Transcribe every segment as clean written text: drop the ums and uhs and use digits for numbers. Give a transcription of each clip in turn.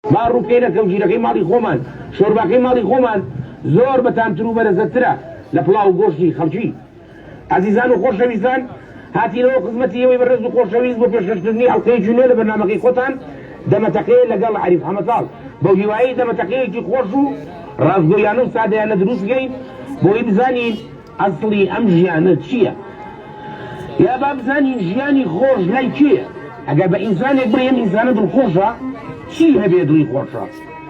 ما ڕووکەینە کەوژیرەکەی ماڵی خۆمان شۆرباکەی ماڵی خۆمان زۆر بەتامتر و بەرەزەترە لە پڵاو گۆشتی خەڵکی. عزیزان و خۆشەویستان، هاتینەوە خزمەتی ئێوەی بەڕێز و خۆشەویست بۆ پێشکەشکردنی ئەڵقەی جوێنێ لە بەرنامەکەی خۆتان دەمەتەقەیە لەگەڵ عەریف حەمەتاڵ بەو هیوایی دەمەتەقەیەکی خۆش و ڕازگۆیانە و سادەیانە دروست بکەین بۆی بزانین ئەسڵی ئەم ژیانە چییە، یا با بزانین ژیانی خۆش لای کێیە. ئەگەر بە ئینسانێک بڵێم ئینسانە دڵخۆشە، چی هەبێ دڵی خۆشە؟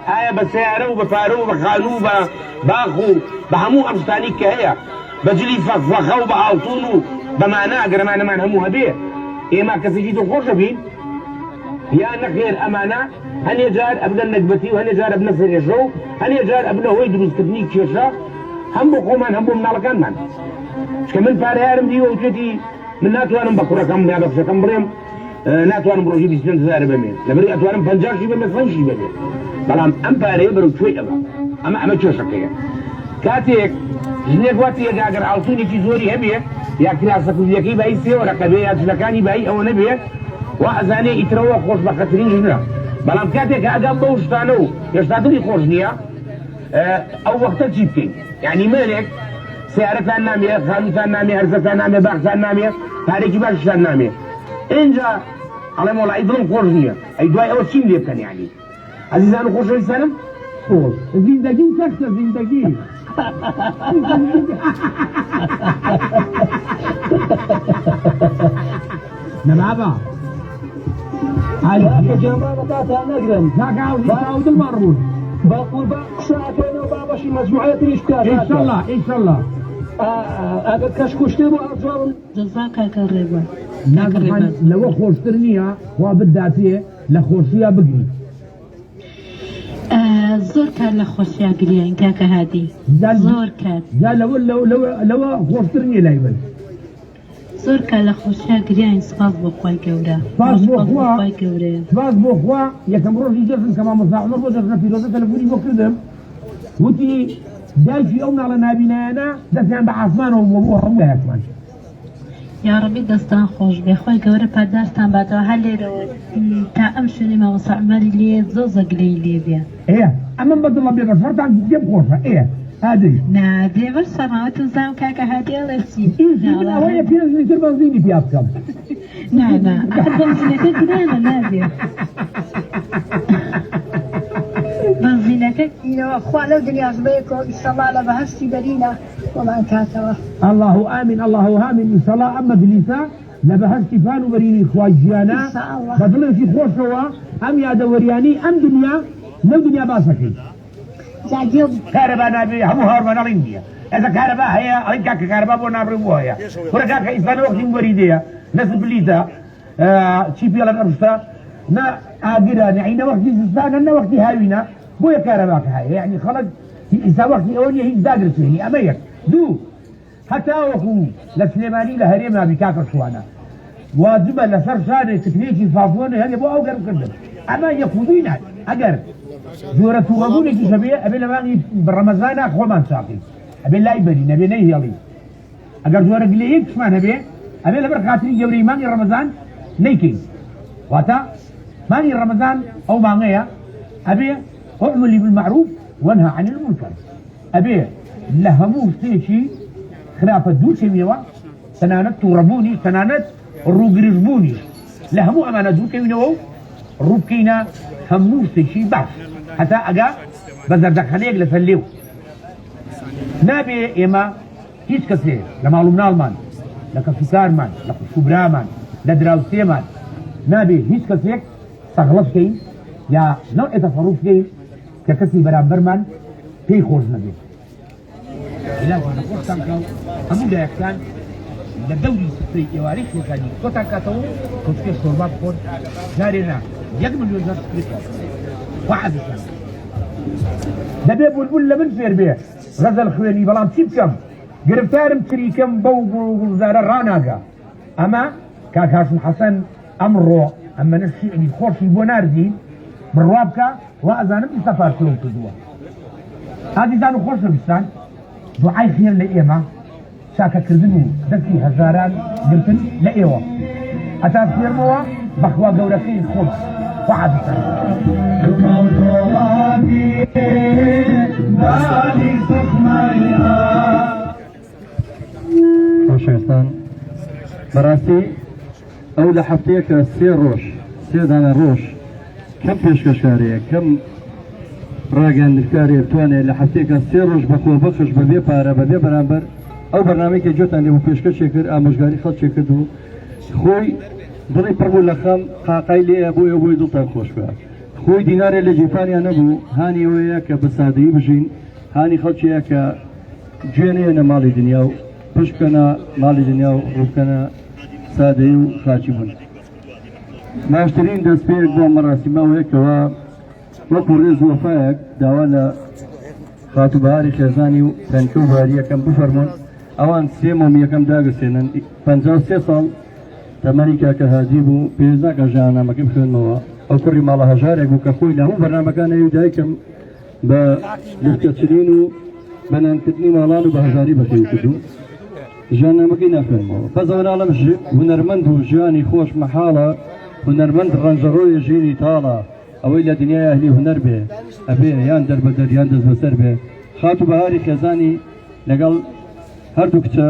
ئایا بە سیارە و بە پارە و بە خانوو و بە باخ و بە هەموو ئەم شتانی کە هەیە بە جلی فەخفەخە و بە ئاڵتون و بەمانە ئەگەرمانەمان هەموو هەبێ ئێمە کەسێکی دڵخۆشە بین؟ یا نەخێر ئەمانە هەنێ جار ئەبنە نەکبەتی و هەنێ جار ئەبنە سەرێشە و هەنێ جار ئەبنە هۆی دروستکردنی کێشە هەم بۆ خۆمان هەم بۆ مناڵەکانمان. چکە من پارەیارم دیوە وتێتی من ناتوانم بە کوڕەکەم یا بە کچەکەم بڵێم ناتوانم ڕۆژی 25,000 بەمێ لەبەر ئەتوانم 50 بەمێ 100 بەمێ، بەڵام ئەم پارەیە بەرەو کوێی ئەبە. ئەمە کێشەکەیە. کاتێک ژنێک واتی ئەگە ئەگەر ئاڵتونێکی زۆری هەبێ یا کراسە کوزیەکەی بای سێوەرەکە بێ یا جلەکانی بای ئەوە نەبێ وا ئەزانێ ئیترەوە خۆشبەختترین ژنە. بەڵام کاتێک ئەگەم بەو شتانە و هێشتا دڵی خۆش نییە ئەو وەختە چی بکەین؟ یعنی مێنێک سیارەتان نامێ، خانووتان نامێ، هەرزەتان نامێ، باخچان نامێ، پارێکی باشتان نامێ، اینجا ئەڵێم وەڵی دڵم خۆش نییە، ئەی دوای ئەوە چیم لێ بکەن؟ یعنی عزیزان و خۆشەویستانم، زیندەگی سەختە، زیندەگی نەبابە جامعتها نقرن باود المرون بقول ساعتين وبابشي مجموعة الاشكال ان شاء الله ان شاء الله اگر كشكشتي وارجو جزاك كريبا ناقص لو خوشترنيها وبداتيه لخوشيها بقي زۆر کار لە خۆشییا گریان کاکە هادی زۆر کار جا لەوە خۆشترنیە لای من زۆر کار لە خۆشییا گریان. سپاس بۆ خۆی گەورە، سپاس بۆ خوا گەورەیە، سپاس بۆ خوا. یەکەم ڕۆژی جەژن کە مامۆستا عومەر بۆ جەژنە پیرۆزە تەلەفۆنی بۆ کردم، وتی دایکی ئەو ناڵە نابینایانە دەستیان بە عاسمانەوە بۆ هەموو لایەکمان. یا ڕەبی دەستان خۆش بێ، خۆی گەورە پاداشتان باتەوە هەر لێرەوە تا ئەم شوێنی مامۆستا عومەری لێ زۆزە گلەی لێ بێ. ئەمە بەدڵە بێ بەشەرتان پێ بخۆشە. هادی نادێ بەر سەماوەتم زانم کاکە هادی ئەڵێ چی ئەوەیە پێنج لیتر بەنزینی پیا بکەم. نانا بەنزینەکە گرانە نابێ بەنزینەکە إنه أخوان الدنيا زبيكو إسلا على بهستي برينا وما كاتوا الله آمين الله آمين إن شاء الله. أما بليسا لبهستي فانو بريني إخوة جيانا بدل في خوشوا أم يا دورياني أم دنيا لو دنيا باسكي زاجيب كهرباء نبي هم هارمان الإنديا إذا كهرباء هي أريد كهرباء بونابري وهي ورجع كإسلام وقت مريدية ناس بليسا شيبي على الأرشة نا عاجرة نعينا وقت زستان أنا وقت هاوينا بويا كهرباء هاي يعني خلق إذا وقت أولي هي داقر فيه أمير دو حتى وقو لسليماني لهريمنا بكاكر شوانا واجبة لسر شاني تكنيكي فافوني هذي بو أوقر كردم أما يقودين أقر زورة وقوني كي شبيه أبي لماني بالرمضان أخوة ما نساقي أبي لا يبرين أبي نيه يلي أقر زورة قليك شمان أبي لبر خاطري جوري ماني رمضان نيكين واتا ماني رمضان أو مانيا أبي أعمل بالمعروف وانهى عن المنكر. أبي لهمو شيء خلافة دوشي ميوا سنانت توربوني سنانت الروب رجبوني لهمو أمانة دوشي ميوا الروب كينا همو شيء باش حتى أجا بزردك خليك لفليو نابي إما هيش كثير لمعلوم نالمان لك فكار مان لك شبرا مان لدراوسي مان نابي هيش كثير سغلط كين يا نوع تصرف كين ككسي برابر من في خوش نبي علاج أنا خوش تانكو همو ده يكتان لدوري ستري يواريخ يكاني كتا كاتو كتكي صوربات خود جارينا يجمل يوزر سكريكو وعد كان دبي بلبل لمن فير بيه غزل خويني بلام تيبكم قربتارم تريكم بوغو وزارة راناقا أما كاكاش حسن أمرو أما نفسي يعني خوشي بوناردي بروابكا وأذانم بسفر كلهم تدوا هذه زانو خوش بستان دعاي خير لإيما شاكا كردنو دكي هزاران قلتن لإيوا أتاس خير موا بخوا قوركي خوش وعد بستان بەڕاستی ئەو لە هەفتەیەکە سێ دانە ڕۆژ کەم پێشکەشکارەیە کەم ڕاگەاندنکارێ بتوانێت لە هەفتەیەکە سێ ڕۆژ بەخۆ بەخش بەبێ پارە بەبێ بەرامبەر ئەو بەرنامەیەکە جۆتان لێ و پێشکەشێ کرد ئامۆژگاری خەڵکێ کرد و خۆی دڵی پڕبوو لە خەم قاقای لێە بۆیە بۆی دڵتان خۆش بە خۆی دینارێ لە جیفانیان نەبوو هانی ئەوەیە کە بە سادەیی بژین هانی خەڵکیەیە کە گوێنەیەنە ماڵی دنیا و پشکەنە ماڵی دنیا و ڕووکەنە سادەیی و خاچی بوون باشترین دەستپێک بۆ مەراسیمەوەیەکەوە وەکو ڕێز وەفایەک داوا لە خاتوباری خێزانی و تەنکە و باری یەکەم بفەرمونون ئەوان سێ مۆمی یەکەم داگەسێنن 53 ساڵ تەمەنی کاکە هادی بوو پێویست ناکە ژیاننامەکەی بخوێنمەوە ئەو کوڕی ماڵە هەژارێک بوو کە خۆی لە هەموو بەرنامەکانەوە دایکم بە لوفتەچرین و بەنانکردنی ماڵان و بە هەژاری بەخێو کردو ژیاننامەکەی ناخوێنمەوە بەزەوە ناڵم هونەرمەند و ژیانی خۆش مەحاڵە هونەرمەند ڕەنجەڕۆیە ژینی تاڵە ئەوەی لە دنیای ئەهلی هونەر بێ ئەبێ یان دەربەدەر یان دەست بەسەر بێ خاتو بەهاری خێزانی لەگەڵ هەردوو کچە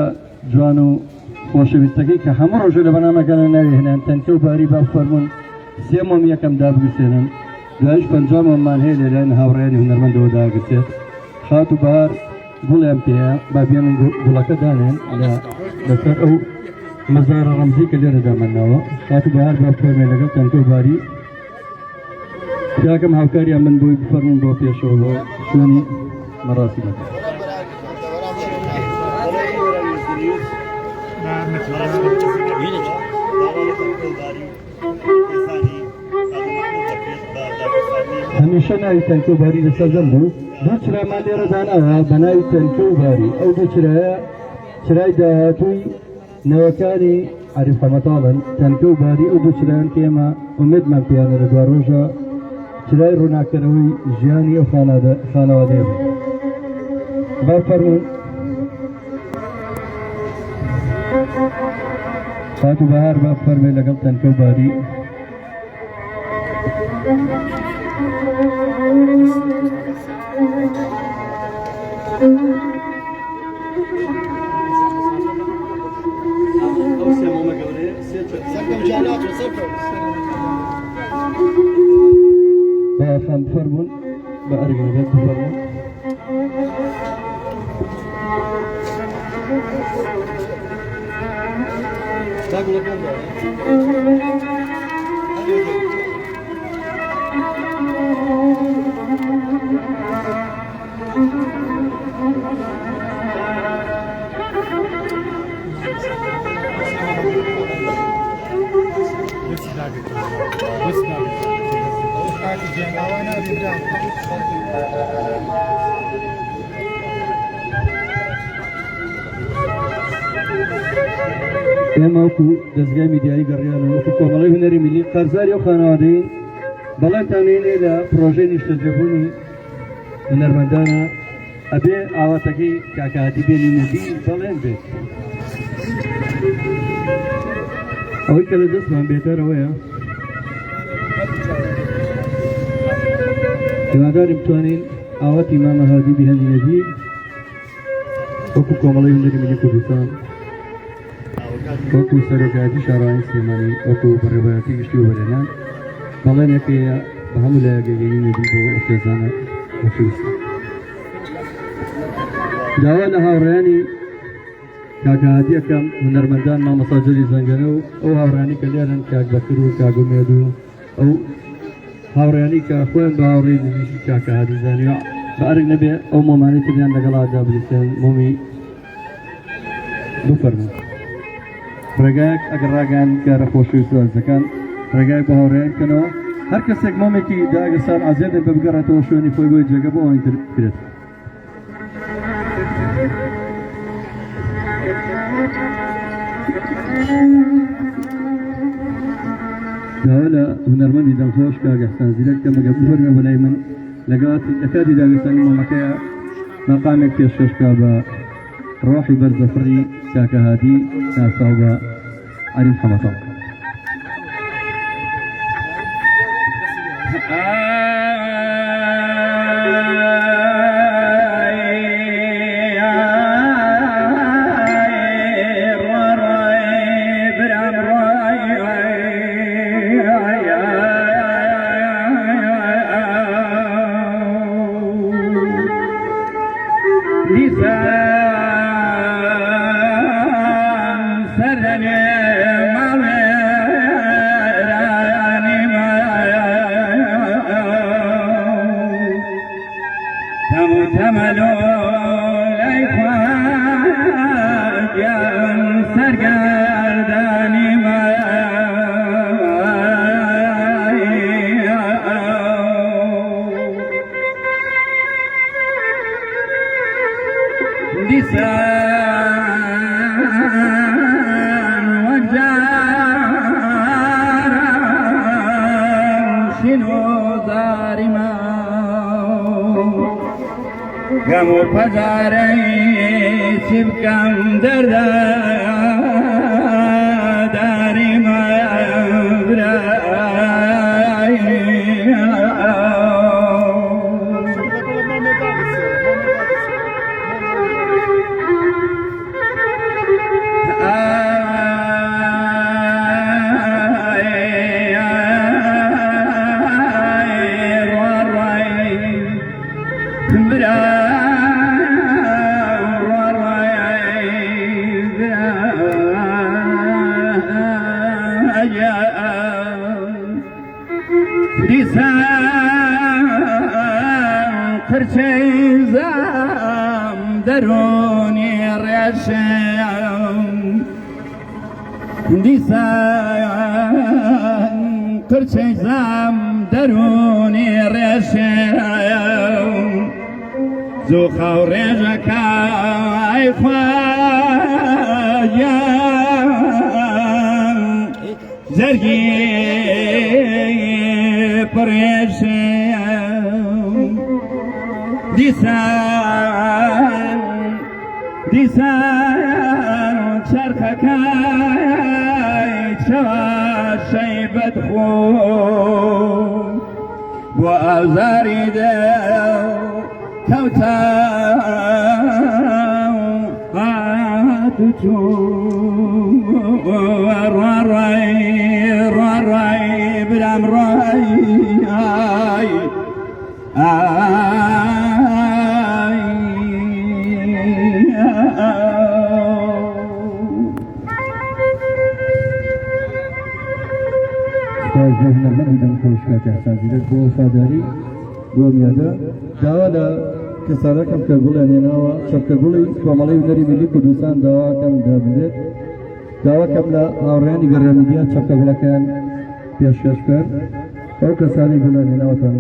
جوان و خۆشەویستەکەی کە هەموو ڕۆژە لە بەنامەکانە ناوی هێنان تەنکە و باری با فەرمونون سێ مۆمی یەکەم دابگرسێنن دوایش پەنجام مۆممان هەیە لەلایەن هاوڕێیانی هونەرمەندەوە داگرسێت خاتو بەهار گوڵیان پێەیە با بێنن گوڵەکە دانێن لەسەر ئەو مەزارە ڕەمزی کە لێرە دامەناوە خاتو بەهار با فەرمێ لەگەڵ تەنکە و باری پیاکەم هاوکاریان من بووی بفەرمونون بۆ پێشەوە بۆ شوێنی مەراسیمەکە هەمیشە ناوی تەنکە و باری لەسەر دەم بوو دوو چرامان لێرە داناوە بە ناوی تەنکە و باری ئەو دوو چرایە چرای داهاتووی نەوەکانی عەریف حەمەتاڵن تەنکە و باری ئەو دوو چرایان کە ئێمە ئومێدمان پێیانە لە دوا ڕۆژە چرای ڕووناکەرەوەی ژیانی ئەو خانەوادەیە بوو با فەرمونون خاتو بەهار با فەرمێ لەگەڵ تەنکە و باری بافهم بفرمون بأرجو بيت بفرمون ئێمە وەکو دەستگای میدیایی گەڕیان وەکو کۆمەڵی هونەری میلی قەرزاری ئەو خانەوادەین بەڵێنتانێنێ لە پرۆژەی نیشتەجێبوونی هونەرمەندانە ئەبێ ئاواتەکەی کاکاتی بێنی نەبی بەڵێن بێت ئەوەی کە لە دەستمان بێتەرەوەیە هیواداریم بتوانین ئاواتی مامە هادی بهێنی نەبی وەکو کۆمەڵی هونەری میلی کوردستان وەکو سەرۆکایەتی شارەوانی سلێمانی وەکو بەڕێوەبەتی گشتی و بەرهێنان بەڵێنێکەیە بە هەموو لایەکگەیەنی نەبی بۆ ئەو خێزانە بەخویستە داوا لە هاوڕێیانی کاکەهادی ئەەکەم هونەرمەندان مامەستا جەلی زەنگەرە و ئەو هاوڕێیانی کە لێرن کاک بەکر و کاک ئومێد و ئەو هاوڕێیانی کە خۆیان بە هاوڕێی نزیکی کاکەهادی زانیوە بە ئەرک نەبێ ئەو مۆمانەی تریان لەگەڵادا بریسێن مۆمی بفەرمون ڕێگایەک ئەگەر ڕاگەیان کارە خۆشەوی سوازەکان ڕێگایەک بە هاوڕێیان بکەنەوە هەر کەسێک مۆمێکی داگەسان ئازێدە بە بگەڕێتەوە شوێنی خۆی بۆی جێگە بۆ ئەوەی تر بکرێت داوا لە هونەرمەندی دەمخۆش کاک ئەحسان زیرەک کە مەگە بفەرمێ بەلای من لەگات لە کاتی داگەستانی مۆمەکەیە مەقامێک پێشکەشکا بە ڕۆحی بەرزەفڕی کاکەهادی ناساو بە عەریف حەمەتاڵ متملو ليخوان يا سرگردانی ما دیسان وجار شنو داری ما گم و پزاری شبکم داری ما ترچیزم درونی ریشم دیسان ترچیزم درونی ریشم زو خورج کای خوایم زرگی پریشم دیسان چرخکای چوا شیبت خوب و آزاری دل کوتا آتو رای برام رای ذهن من بدم خوشك احساسيك بو فاداري بو ميادا داوالا كسارا كم كقول أنا نوا شب كقولي كمالي وداري ملي كردستان دوا كم دابلت دوا كم لا أوراني غراميديا شب كقول كان بيشكر أو كساري يقول أنا نوا كان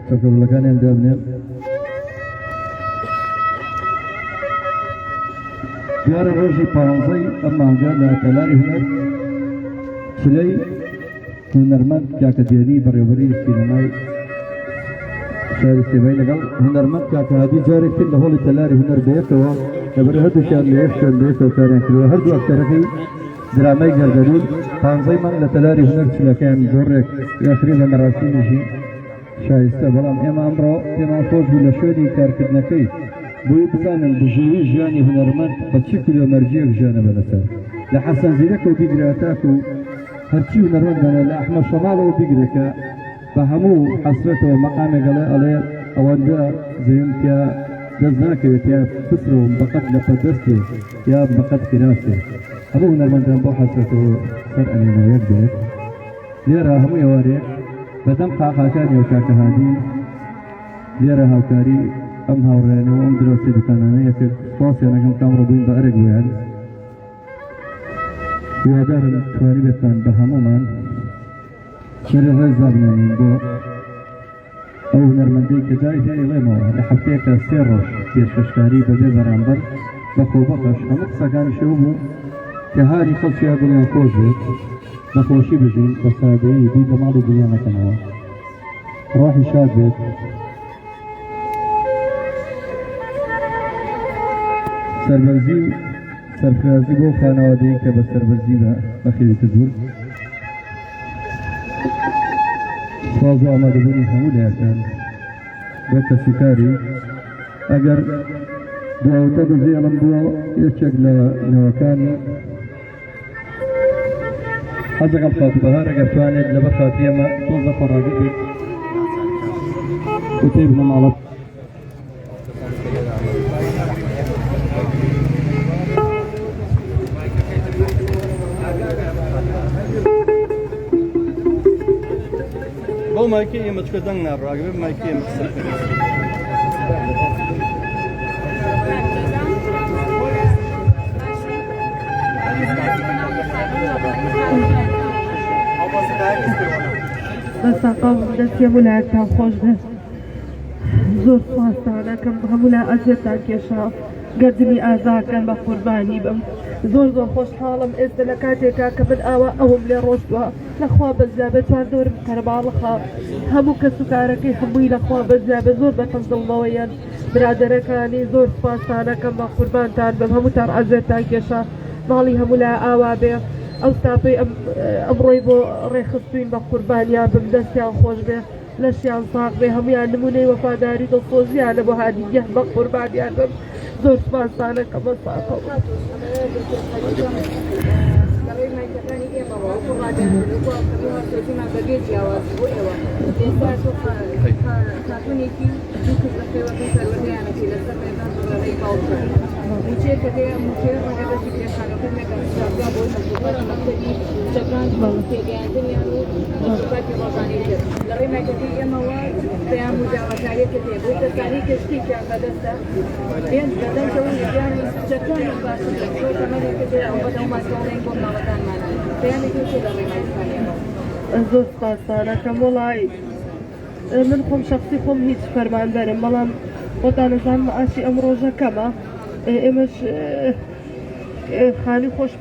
شب كقول كان دابلت ديار روجي بانزي أما قال تلاري هناك شلي هنرمند كاكدياني بريوري سينماي شاري سيماي لقال هنرمند كاكهادي جارك في اللي هو التلاري هنر بيتوا كبر هدو شار ليشن بيتوا كارين كلوا هردو أكتركي درامي قردرين فانزي من لتلاري هنر شلكان جورك يخرين مراسين يجي شايستا بلام إما أمرو إما فوز بلا شوني كاركدنا كي بوي بزانن بجوي جاني هنرمند بتشكل مرجيك جانا بلسا لحسن زينك وبيقراتاكو هرچی هنرمند بنا لأحمد شمال و بگرك فهمو حسرته ومقام قلاء عليه أوانجا زين كيا دزناك يا فسرو بقد لقدسته يا بقد كناسه أبو هنرمند بو حسرته سر ألينا يقدر ليرا همو يواري بدم قاقا كان يوكاك هادي ليرا هاوكاري أم هاورينو أم دروسي دكاناني يكد فاسي أنا كم كامرو بين بأرق ويان وادار تواني بكان بهمومان شر غزابنا من بو أو نرمندي كجاي تاني ليمو لحبتيك سيروش كيشكشكاري ببي برامبر بخو بقش همك ساكان شوبو كهاري خلشي هدوليان كوجبت بخوشي بجين بسادي بي دمالي ديانا كنوا روحي شادبت سربرزي سرفرازي بو خانوادي كبه سربرزي بخير تدور سوازو آماده بوني هموله كان بوكا سكاري اگر دعوتا دوزي علم بو يشك لنوكاني حزق الخاطبهار اگر توانيد لبخاتي اما توظف الراقب وتيبنا معلط بو مايكي يمتشكو دنگنا راقب مايكي يمتشكو بەسەقام دەستێ ویلایەتتان خۆش بێت زۆر سوپاسدانەکەم هەموو لای ئەجێتان کێشا گەردنی ئازاکەن بە قوربانی بم زۆر خۆشحاڵم ئێستا لە کاتێکا کە من ئاوا ئەوم لێ ڕۆشتووە لەخوا بەزیابە چواردەورم کەرباڵخا هەموو کەس و کارەکەی هەمووی لەخوا بەزیابە زۆر بەتەنزڵمەوەیەن برادەرەکانی زۆر سوپاسدانەکەم بە قوربانتان بم هەمووتان ئەجێتان کێشا ماڵی هەموو لای ئاوا بێ ئەو تاپەی ئەمڕۆی بۆ ڕێخستوین بە قوربانیان بم دەستیان خۆش بێ لەشیان ساق بێ هەمویان نمونەی وەفاداری دڵخۆزیانە بۆ هادیگە بە قوربانیان بم زۆر سوپاسدانەکەم بە ساقەوە زۆر سپاسدانەکەم وڵی من خۆم شخصی خۆم هیچ فەرمانبەرم بەڵام خۆتان نەزانم ئاشی ئەم ڕۆژەکەمە ئێمەش خانی خۆش